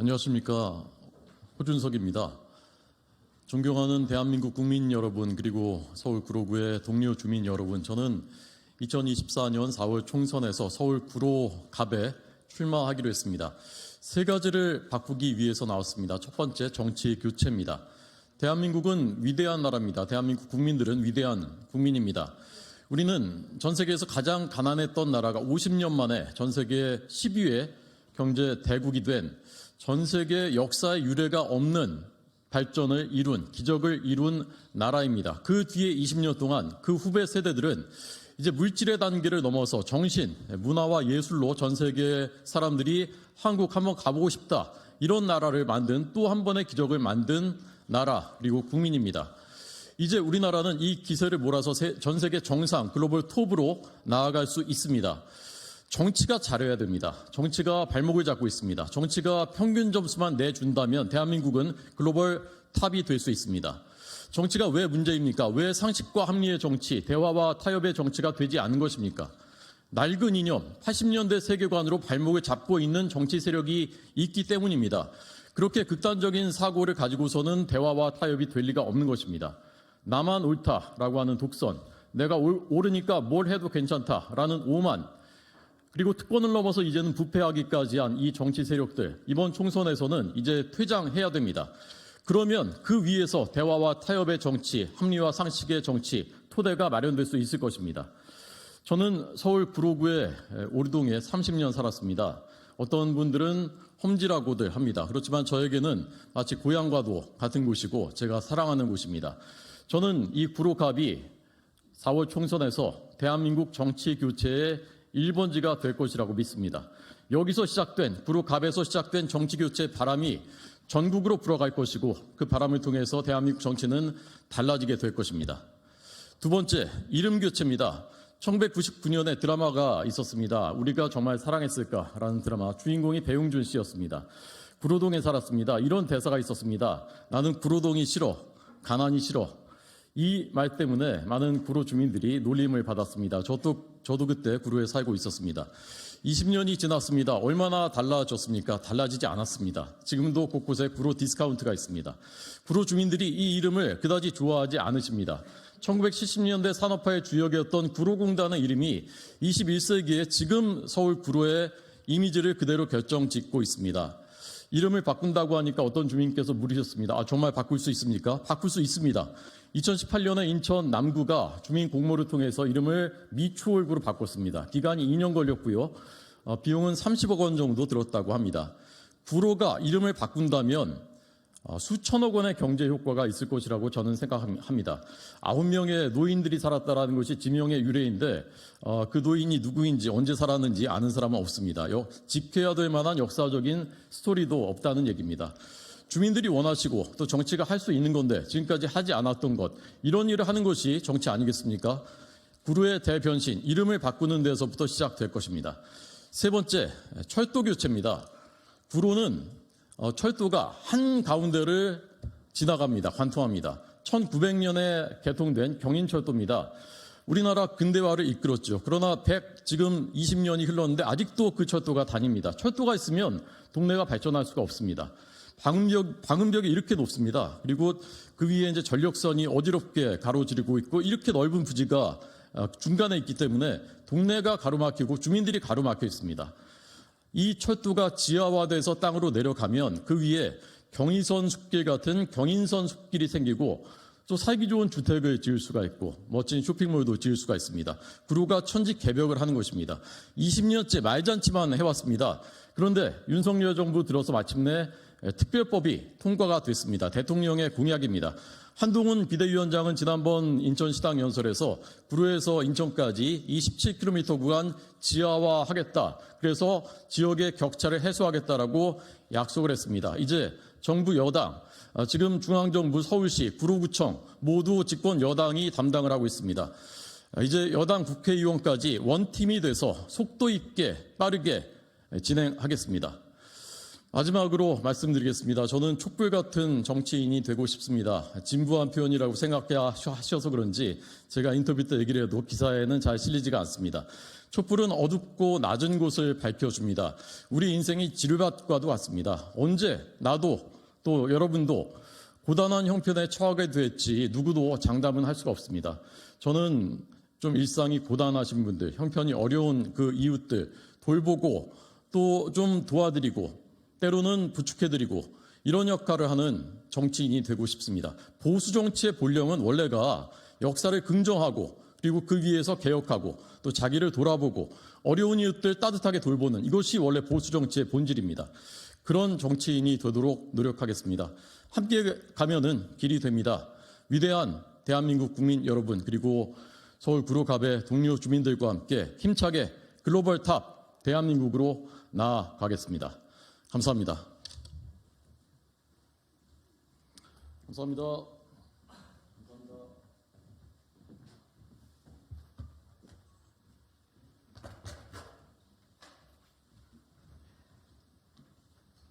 안녕하십니까. 호준석입니다. 존경하는 대한민국 국민 여러분, 그리고 서울 구로구의 동료 주민 여러분, 저는 2024년 4월 총선에서 서울 구로갑에 출마하기로 했습니다. 세 가지를 바꾸기 위해서 나왔습니다. 첫 번째, 정치 교체입니다. 대한민국은 위대한 나라입니다. 대한민국 국민들은 위대한 국민입니다. 우리는 전 세계에서 가장 가난했던 나라가 50년 만에 전 세계 10위의 경제 대국이 된 전 세계 역사의 유례가 없는 발전을 이룬, 기적을 이룬 나라입니다. 그 뒤에 20년 동안 그 후배 세대들은 이제 물질의 단계를 넘어서 정신, 문화와 예술로 전 세계 사람들이 한국 한번 가보고 싶다, 이런 나라를 만든, 또 한 번의 기적을 만든 나라, 그리고 국민입니다. 이제 우리나라는 이 기세를 몰아서 전 세계 정상, 글로벌 톱으로 나아갈 수 있습니다. 정치가 잘해야 됩니다. 정치가 발목을 잡고 있습니다. 정치가 평균 점수만 내준다면 대한민국은 글로벌 탑이 될 수 있습니다. 정치가 왜 문제입니까? 왜 상식과 합리의 정치, 대화와 타협의 정치가 되지 않은 것입니까? 낡은 이념, 80년대 세계관으로 발목을 잡고 있는 정치 세력이 있기 때문입니다. 그렇게 극단적인 사고를 가지고서는 대화와 타협이 될 리가 없는 것입니다. 나만 옳다라고 하는 독선, 내가 옳으니까 뭘 해도 괜찮다라는 오만, 그리고 특권을 넘어서 이제는 부패하기까지 한 이 정치 세력들, 이번 총선에서는 이제 퇴장해야 됩니다. 그러면 그 위에서 대화와 타협의 정치, 합리와 상식의 정치, 토대가 마련될 수 있을 것입니다. 저는 서울 구로구의 오리동에 30년 살았습니다. 어떤 분들은 험지라고들 합니다. 그렇지만 저에게는 마치 고향과도 같은 곳이고 제가 사랑하는 곳입니다. 저는 이 구로갑이 4월 총선에서 대한민국 정치 교체의 1번지가 될 것이라고 믿습니다. 여기서 시작된, 구로갑에서 시작된 정치 교체 바람이 전국으로 불어갈 것이고 그 바람을 통해서 대한민국 정치는 달라지게 될 것입니다. 두 번째, 이름 교체입니다. 1999년에 드라마가 있었습니다. 우리가 정말 사랑했을까라는 드라마, 주인공이 배용준 씨였습니다. 구로동에 살았습니다. 이런 대사가 있었습니다. 나는 구로동이 싫어, 가난이 싫어. 이 말 때문에 많은 구로 주민들이 놀림을 받았습니다. 저도 그때 구로에 살고 있었습니다. 20년이 지났습니다. 얼마나 달라졌습니까? 달라지지 않았습니다. 지금도 곳곳에 구로 디스카운트가 있습니다. 구로 주민들이 이 이름을 그다지 좋아하지 않으십니다. 1970년대 산업화의 주역이었던 구로공단의 이름이 21세기에 지금 서울 구로의 이미지를 그대로 결정짓고 있습니다. 이름을 바꾼다고 하니까 어떤 주민께서 물으셨습니다. 정말 바꿀 수 있습니까? 바꿀 수 있습니다. 2018년에 인천 남구가 주민 공모를 통해서 이름을 미추홀구로 바꿨습니다. 기간이 2년 걸렸고요. 비용은 30억 원 정도 들었다고 합니다. 구로가 이름을 바꾼다면 수천억 원의 경제 효과가 있을 것이라고 저는 생각합니다. 9명의 노인들이 살았다는 것이 지명의 유래인데 그 노인이 누구인지 언제 살았는지 아는 사람은 없습니다. 지켜야 될 만한 역사적인 스토리도 없다는 얘기입니다. 주민들이 원하시고 또 정치가 할 수 있는 건데 지금까지 하지 않았던 것, 이런 일을 하는 것이 정치 아니겠습니까? 구로의 대변신, 이름을 바꾸는 데서부터 시작될 것입니다. 세 번째, 철도 교체입니다. 구로는 철도가 한가운데를 지나갑니다. 관통합니다. 1900년에 개통된 경인철도입니다. 우리나라 근대화를 이끌었죠. 그러나 지금 20년이 흘렀는데 아직도 그 철도가 다닙니다. 철도가 있으면 동네가 발전할 수가 없습니다. 방음벽이 이렇게 높습니다. 그리고 그 위에 이제 전력선이 어지럽게 가로지르고 있고 이렇게 넓은 부지가 중간에 있기 때문에 동네가 가로막히고 주민들이 가로막혀 있습니다. 이 철도가 지하화돼서 땅으로 내려가면 그 위에 경의선 숲길 같은 경인선 숲길이 생기고 또 살기 좋은 주택을 지을 수가 있고 멋진 쇼핑몰도 지을 수가 있습니다. 구로가 천지개벽을 하는 것입니다. 20년째 말잔치만 해왔습니다. 그런데 윤석열 정부 들어서 마침내 특별법이 통과가 됐습니다. 대통령의 공약입니다. 한동훈 비대위원장은 지난번 인천시당 연설에서 구로에서 인천까지 27km 구간 지하화하겠다. 그래서 지역의 격차를 해소하겠다라고 약속을 했습니다. 이제 정부 여당, 지금 중앙정부, 서울시, 구로구청 모두 집권 여당이 담당을 하고 있습니다. 이제 여당 국회의원까지 원팀이 돼서 속도 있게 빠르게 진행하겠습니다. 마지막으로 말씀드리겠습니다. 저는 촛불 같은 정치인이 되고 싶습니다. 진부한 표현이라고 생각하셔서 그런지 제가 인터뷰 때 얘기를 해도 기사에는 잘 실리지가 않습니다. 촛불은 어둡고 낮은 곳을 밝혀줍니다. 우리 인생이 지뢰밭과도 같습니다. 언제 나도 또 여러분도 고단한 형편에 처하게 됐지 누구도 장담은 할 수가 없습니다. 저는 좀 일상이 고단하신 분들, 형편이 어려운 그 이웃들 돌보고 또 좀 도와드리고 때로는 부축해드리고 이런 역할을 하는 정치인이 되고 싶습니다. 보수 정치의 본령은 원래가 역사를 긍정하고 그리고 그 위에서 개혁하고 또 자기를 돌아보고 어려운 이웃들 따뜻하게 돌보는 이것이 원래 보수 정치의 본질입니다. 그런 정치인이 되도록 노력하겠습니다. 함께 가면은 길이 됩니다. 위대한 대한민국 국민 여러분 그리고 서울 구로갑의 동료 주민들과 함께 힘차게 글로벌 탑 대한민국으로 나아가겠습니다. 감사합니다. 감사합니다.